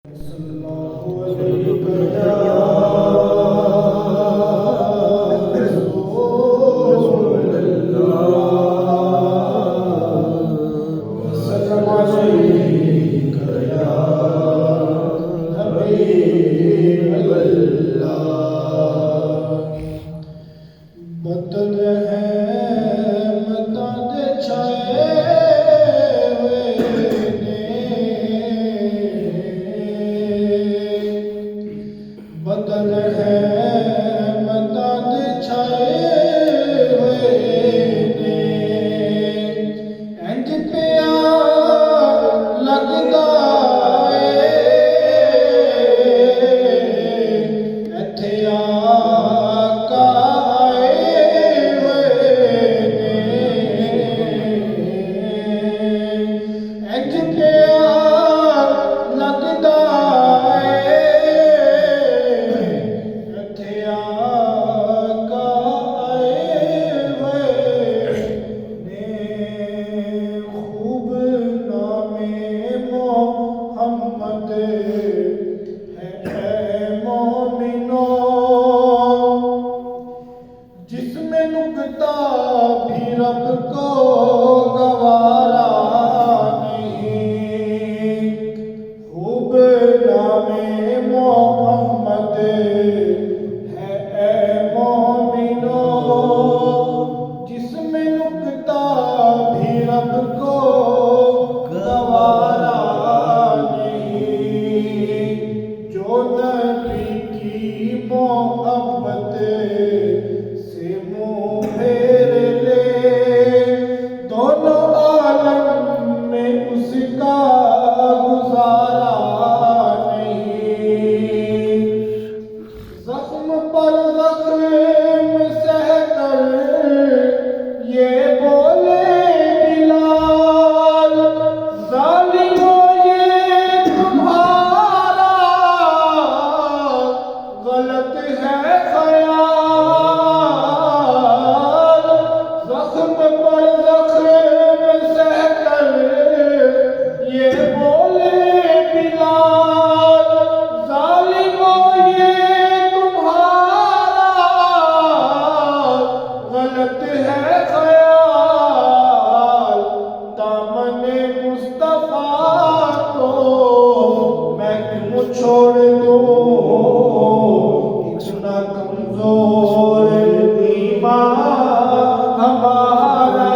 बदल है मता दे छाए हुए ने, बदल है मता दे छाए हुए ने, इंज पिया लगदा इत्थे आका जिसमें नुकता भी रब को गवारा नहीं, खूब नामे मोहम्मद है ए मोमिनो, जिसमें नुकता भी रब को गवारा नहीं, जो नबी की मोहब्बत से मुँह फेर ले, दोनों आलम में उसका गुजारा नहीं, जख्म पर जख्म सहकर ये बोले बिलाल, जालिमों ये तुम्हारा गलत है ख्याल, जख्म पर जख्म सहकर ये बोले बिलाल, जालिमों ये तुम्हारा गलत है ख्याल, दामने मुस्तफा को मैं क्यों छोड़ दूं, इतना कमजोर ईमान हमारा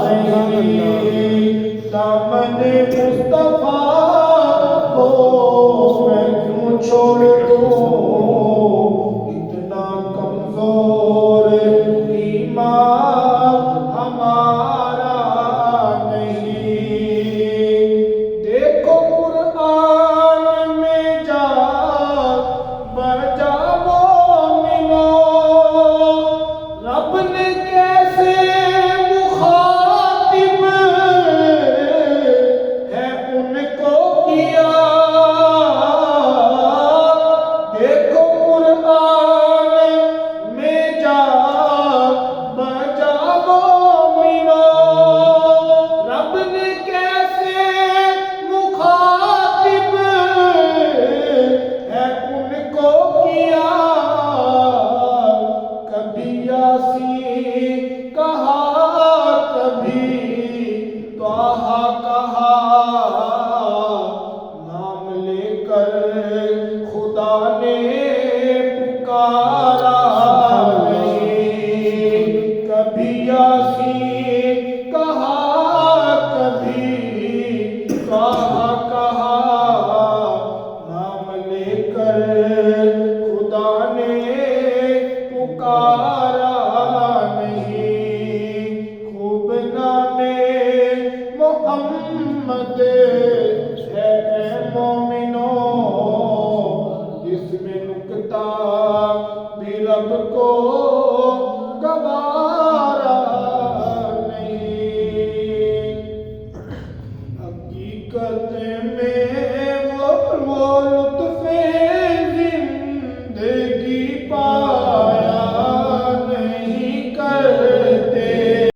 नहीं, दामने मुस्तफा को मैं क्यों छोड़ दूं, इतना कमजोर ईमान हमारा नहीं। देखो कुरान में जा बजा मोमिनो, रब ने कैसे मुखातिब है उनको किया, देखो कुरान में जा बजा मोमिनो, रब ने कैसे मुखातिब है उनको किया, कभी यासीन कहा कभी त्वाहा कहा, नाम लेकर खुदा ने पुकारा नहीं, कभी यासीन कहा कभी त्वाहा कहा, नाम लेकर खुदा ने पुकारा नहीं, खूब नामे मोहम्मद है ए मोमिनो, जिसमें नुकता भी रब को